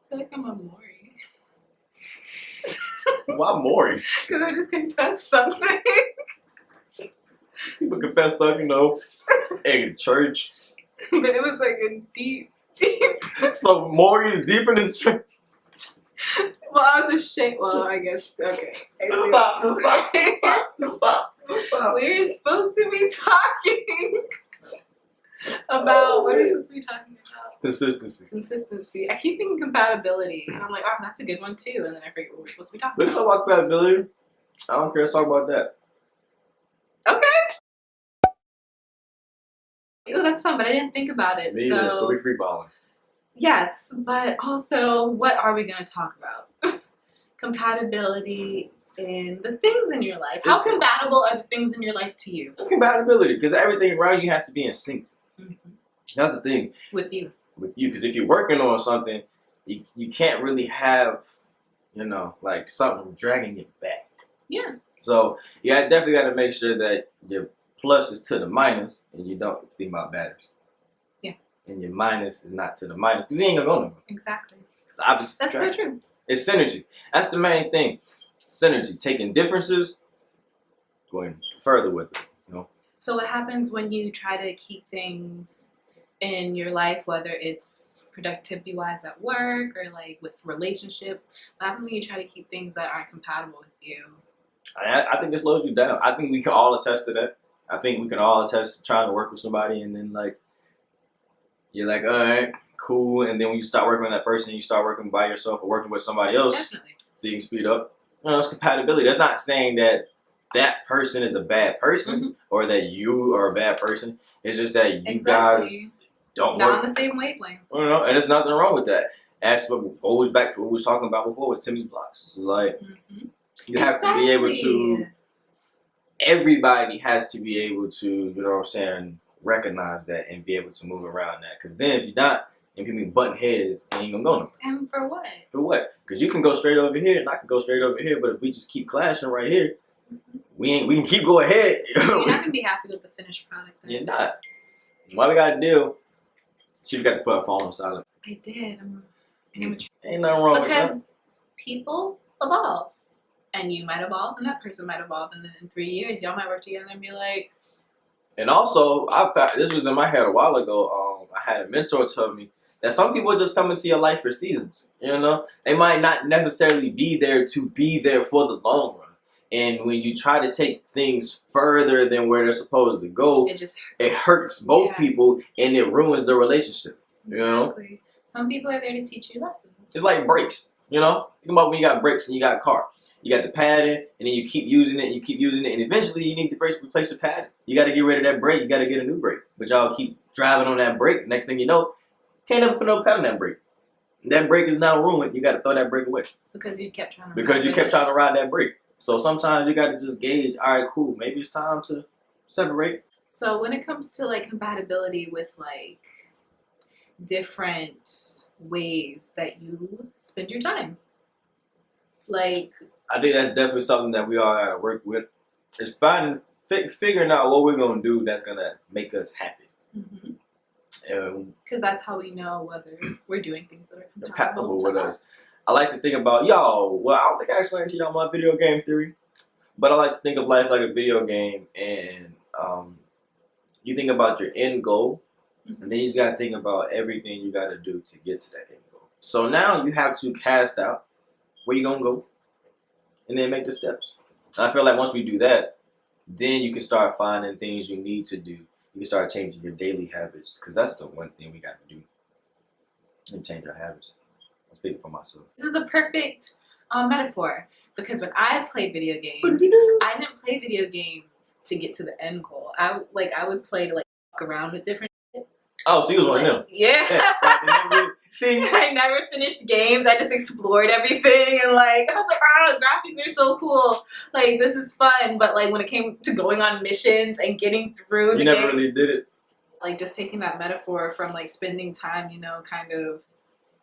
feel like I'm a Maury. Why Maury? Because I just confessed something. People confess stuff, you know, in church. But it was like a deep. So Maury is deeper than church. Well, I was ashamed. Well, I guess, okay. Stop. We're supposed to be talking about, what are we supposed to be talking about? Consistency. I keep thinking compatibility. And I'm like, oh, that's a good one too. And then I forget what we're supposed to be talking Let's talk about compatibility. I don't care. Let's talk about that. Okay. Oh, that's fun, but I didn't think about it. So we free balling. Yes, but also, what are we going to talk about? Compatibility in the things in your life. How compatible are the things in your life to you? It's compatibility, because everything around you has to be in sync. Mm-hmm. That's the thing. With you, because if you're working on something, you can't really have, you know, like something dragging it back. Yeah. So yeah, definitely got to make sure that your plus is to the minus, and you don't think about batteries. Yeah. And your minus is not to the minus, because you ain't gonna go nowhere. Exactly. That's so true. It's synergy. That's the main thing. Synergy. Taking differences, going further with it. You know. So what happens when you try to keep things in your life, whether it's productivity wise at work or like with relationships? What happens when you try to keep things that aren't compatible with you? I think it slows you down. I think we can all attest to that. I think we can all attest to trying to work with somebody, and then like you're like, all right, cool, and then when you start working with that person, you start working by yourself or working with somebody else. Definitely. Things speed up. You know, it's compatibility. That's not saying that that person is a bad person or that you are a bad person. It's just that you guys don't not work on the same wavelength. You know, and there's nothing wrong with that. As what goes back to what we was talking about before with Timmy's blocks. This is like you have to be able to. Everybody has to be able to, you know what I'm saying, recognize that and be able to move around that. Because then if you're not, and people be butting heads, you ain't gonna go nowhere. And for what? For what? Because you can go straight over here, and I can go straight over here. But if we just keep clashing right here, we can keep going ahead. You're not gonna be happy with the finished product. Then. You're not. Why we gotta deal? She got to put her phone on silent. I did. Ain't nothing wrong with that. Because people evolve. And you might evolve, and that person might evolve, and then in 3 years, y'all might work together and be like. And also, this was in my head a while ago. I had a mentor tell me that some people just come into your life for seasons. You know, they might not necessarily be there to be there for the long run. And when you try to take things further than where they're supposed to go, it hurts both people, and it ruins the relationship. You know, some people are there to teach you lessons. It's like brakes. You know, think about when you got brakes and you got a car. You got the padding, and then you keep using it, and you keep using it, and eventually you need to replace the padding. You got to get rid of that brake. You got to get a new brake. But y'all keep driving on that brake. Next thing you know, can't ever put no pad on that brake. That brake is now ruined. You got to throw that brake away. Because you kept trying to. Trying to ride that brake. So sometimes you got to just gauge. All right, cool. Maybe it's time to separate. So when it comes to like compatibility with like different ways that you spend your time, like. I think that's definitely something that we all gotta work with. Is figuring out what we're gonna do that's gonna make us happy. Because that's how we know whether we're doing things that are compatible with us. I like to think about well, I don't think I explained to y'all my video game theory, but I like to think of life like a video game, and you think about your end goal, and then you just gotta think about everything you gotta do to get to that end goal. So now you have to cast out where you gonna go. And then make the steps. And I feel like once we do that, then you can start finding things you need to do. You can start changing your daily habits, because that's the one thing we got to do. And change our habits. I'm speaking for myself. This is a perfect metaphor, because when I played video games, I didn't play video games to get to the end goal. I would play to like fuck around with different. Oh, so you was one of them. Yeah. See, I never finished games. I just explored everything, and like I was like, oh, graphics are so cool. Like this is fun. But like when it came to going on missions and getting through the game, you never really did it. Like just taking that metaphor from like spending time, you know, kind of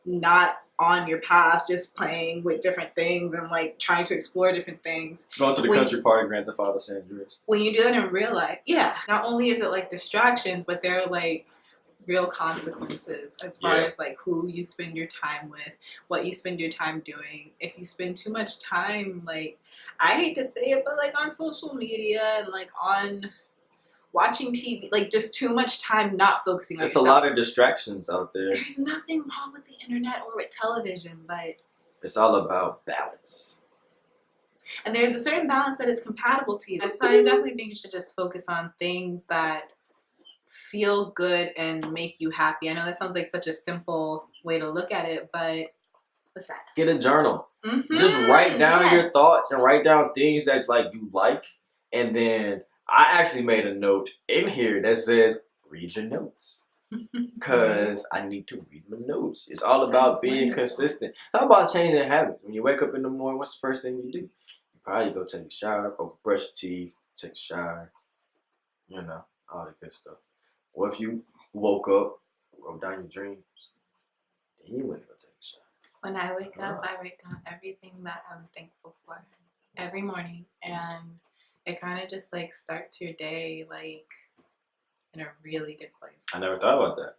not on your path, just playing with different things and like trying to explore different things. Going to the country party, Grand Theft Auto San Andreas. When you do that in real life, not only is it like distractions, but they're like real consequences as far as like who you spend your time with, what you spend your time doing. If you spend too much time, like, I hate to say it, but like on social media and like on watching TV, like just too much time not focusing on yourself. There's a lot of distractions out there. There's nothing wrong with the internet or with television, but it's all about balance. And there's a certain balance that is compatible to you. So I definitely think you should just focus on things that feel good and make you happy. I know that sounds like such a simple way to look at it, but what's that? Get a journal. Just write down your thoughts and write down things that like you like. And then I actually made a note in here that says, read your notes. Because I need to read my notes. It's all about being consistent. How about changing habits? When you wake up in the morning, what's the first thing you do? You probably go take a shower, or brush your teeth, take a shower, you know, all that good stuff. What if you woke up, wrote down your dreams, then you went to go take a shower? When I wake up, I write down everything that I'm thankful for every morning. And it kind of just like starts your day like in a really good place. I never thought about that.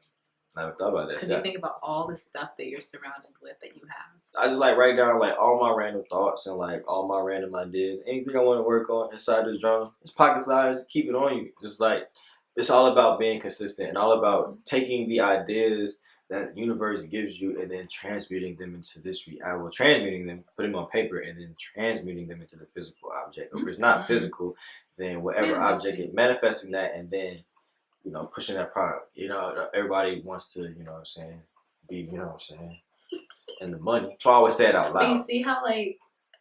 Because you think about all the stuff that you're surrounded with that you have. I just like write down like all my random thoughts and like all my random ideas. Anything I want to work on inside this journal, it's pocket size, keep it on you. Just like, it's all about being consistent and all about taking the ideas that the universe gives you and then transmuting them into this reality. Transmuting them, putting them on paper, and then transmuting them into the physical object. If it's not physical, then whatever object, it manifesting that, and then, you know, pushing that product. You know, everybody wants to, you know what I'm saying, be, you know what I'm saying, and the money. So I always say it out loud. But you see how, like,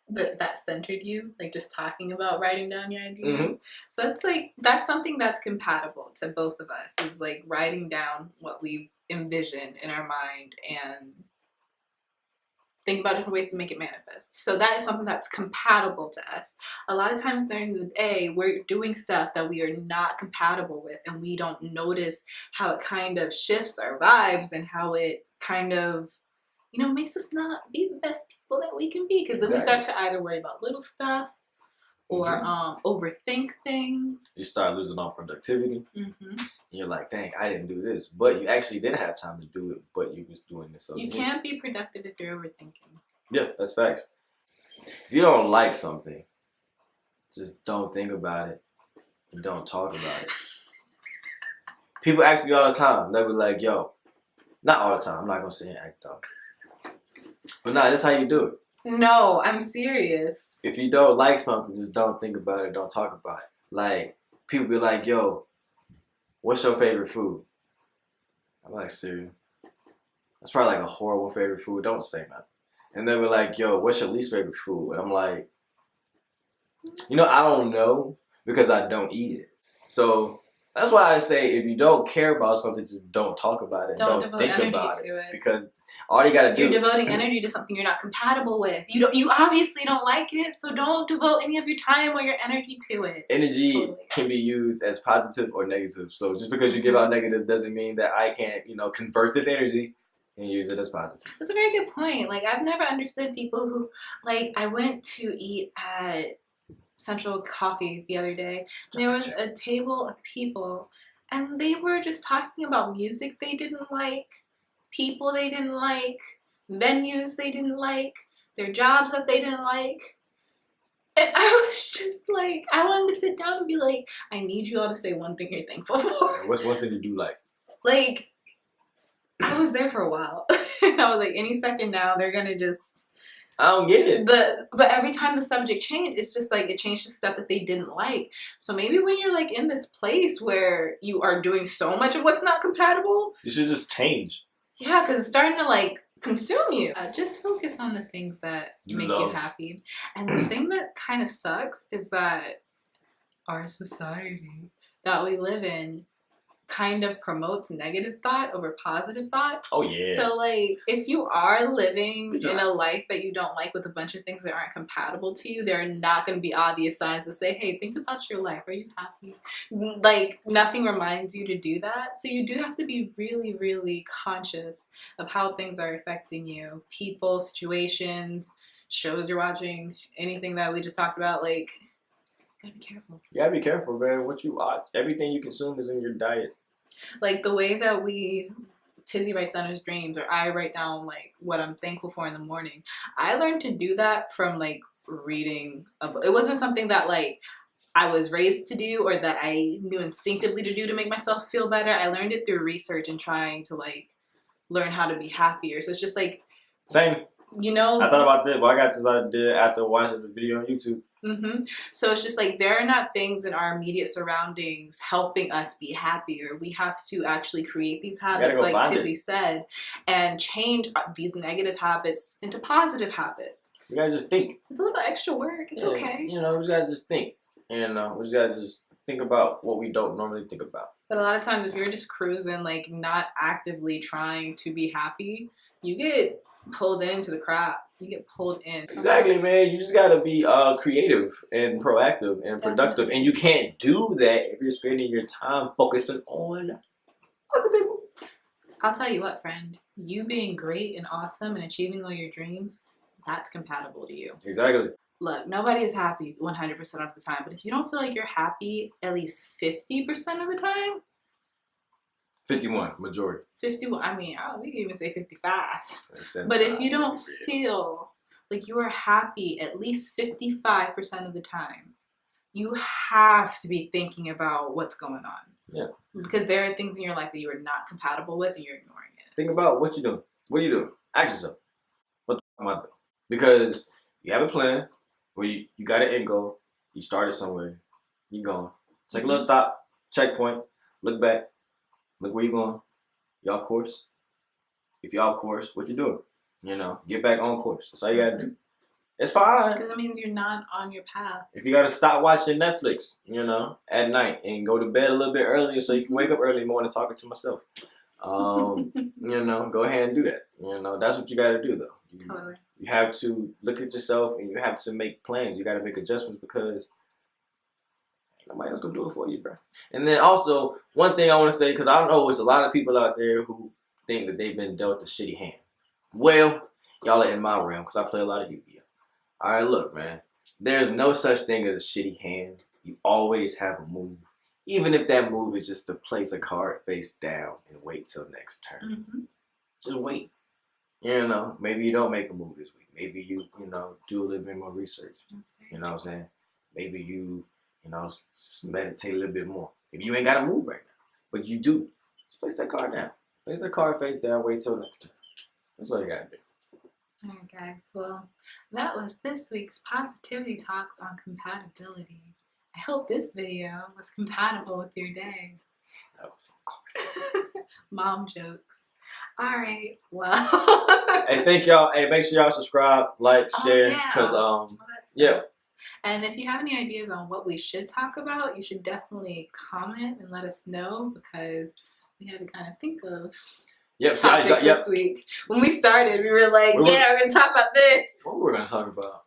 that centered you? Like, just talking about writing down your ideas? So it's like, that's something that's compatible to both of us, is like writing down what we envision in our mind and think about different ways to make it manifest. So that is something that's compatible to us. A lot of times during the day, we're doing stuff that we are not compatible with, and we don't notice how it kind of shifts our vibes and how it kind of, you know, makes us not be the best people that we can be. Because then we start to either worry about little stuff or overthink things. You start losing on productivity. And you're like, dang, I didn't do this. But you actually did have time to do it, but you was doing this. So you can't be productive if you're overthinking. Yeah, that's facts. If you don't like something, just don't think about it and don't talk about it. People ask me all the time. They'll be like, yo, not all the time. I'm not going to say and act up. But nah, that's how you do it. No, I'm serious. If you don't like something, just don't think about it. Don't talk about it. Like, people be like, yo, what's your favorite food? I'm like, cereal. That's probably like a horrible favorite food. Don't say nothing. And they were like, yo, what's your least favorite food? And I'm like, you know, I don't know because I don't eat it. So that's why I say if you don't care about something, just don't talk about it. Don't think about it. Because all you gotta do. You're devoting energy to something you're not compatible with. You obviously don't like it, so don't devote any of your time or your energy to it. Energy can be used as positive or negative. So just because you give out negative doesn't mean that I can't, you know, convert this energy and use it as positive. That's a very good point. Like, I've never understood people who, like, I went to eat at Central Coffee the other day. And there was a table of people, and they were just talking about music they didn't like, people they didn't like, venues they didn't like, their jobs that they didn't like. And I was just like, I wanted to sit down and be like, I need you all to say one thing you're thankful for. What's one thing you do like? Like, I was there for a while. I was like, any second now, they're going to just... I don't get it. But every time the subject changed, it's just like it changed to stuff that they didn't like. So maybe when you're like in this place where you are doing so much of what's not compatible, you should just change. Yeah, because it's starting to like consume you. Just focus on the things that make you happy. And the thing that kind of sucks is that our society that we live in kind of promotes negative thought over positive thoughts. Oh yeah. So like if you are living in a life that you don't like with a bunch of things that aren't compatible to you, there are not going to be obvious signs to say, hey, think about your life. Are you happy? Like nothing reminds you to do that. So you do have to be really, really conscious of how things are affecting you. People, situations, shows you're watching, anything that we just talked about, like, gotta be careful. You gotta be careful, man. What you watch, everything you consume is in your diet. Like the way that Tizzy writes down his dreams, or I write down like what I'm thankful for in the morning. I learned to do that from like reading a book. It wasn't something that like I was raised to do or that I knew instinctively to do to make myself feel better. I learned it through research and trying to like learn how to be happier. So it's just like same. You know, I thought about this. Well, I got this idea after watching the video on YouTube. So it's just like there are not things in our immediate surroundings helping us be happier. We have to actually create these habits, like Tizzy said, and change these negative habits into positive habits. We gotta just think. It's a little extra work. It's okay. You know, we just gotta just think. And we just gotta just think about what we don't normally think about. But a lot of times, if you're just cruising, like not actively trying to be happy, you get pulled into the crap. You get pulled in. Exactly, man. You just gotta be creative and proactive and productive, and you can't do that if you're spending your time focusing on other people. I'll tell you what, friend. You being great and awesome and achieving all your dreams, that's compatible to you. Exactly. Look, nobody is happy 100% of the time, but if you don't feel like you're happy at least 50% of the time, 51, majority. 51, I mean, we can even say 55. But if you don't feel like you are happy at least 55% of the time, you have to be thinking about what's going on. Yeah. Because there are things in your life that you are not compatible with and you're ignoring it. Think about what you're doing. What are you doing? Ask yourself, what the fuck am I doing? Because you have a plan where you got an end goal, you started somewhere, you're going. Take a little stop, checkpoint, look back. Look where you're going. Y'all off course. If you're off course, what you doing? You know, get back on course. That's all you gotta do. It's fine. Because it means you're not on your path. If you gotta stop watching Netflix, you know, at night and go to bed a little bit earlier so you can wake up early in the morning talking to myself. You know, go ahead and do that. You know, that's what you gotta do though. Totally. You have to look at yourself and you have to make plans. You gotta make adjustments because nobody else gonna do it for you, bro. And then also, one thing I want to say, because I know there's a lot of people out there who think that they've been dealt a shitty hand. Well, y'all are in my realm because I play a lot of Yu-Gi-Oh. All right, look, man. There's no such thing as a shitty hand. You always have a move. Even if that move is just to place a card face down and wait till next turn. Just wait. You know, maybe you don't make a move this week. Maybe you know, do a little bit more research. You know what I'm saying? Maybe you know, meditate a little bit more. Maybe you ain't got to move right now, but you do. Just place that card down. Place that card face down, wait till next turn. That's all you got to do. Alright guys, well, that was this week's Positivity Talks on Compatibility. I hope this video was compatible with your day. That was so cool. Mom jokes. Alright, well. Hey, thank y'all. Hey, make sure y'all subscribe, like, share. Because, yeah. And if you have any ideas on what we should talk about, you should definitely comment and let us know because we had to kind of think of topics this week. When we started, we were like, we're going to talk about this. What were we going to talk about?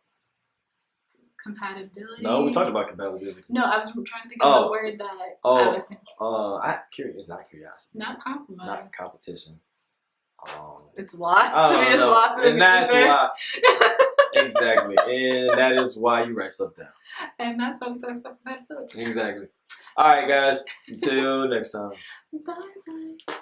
Compatibility. No, we talked about compatibility. No, I was trying to think of the word that I was thinking. Not curiosity. Not compromise. Not competition. It's lost. We just lost it. And that's why. Exactly. And that is why you write stuff down. And that's why we talk about compatibility. Exactly. All right, guys. Until next time. Bye-bye.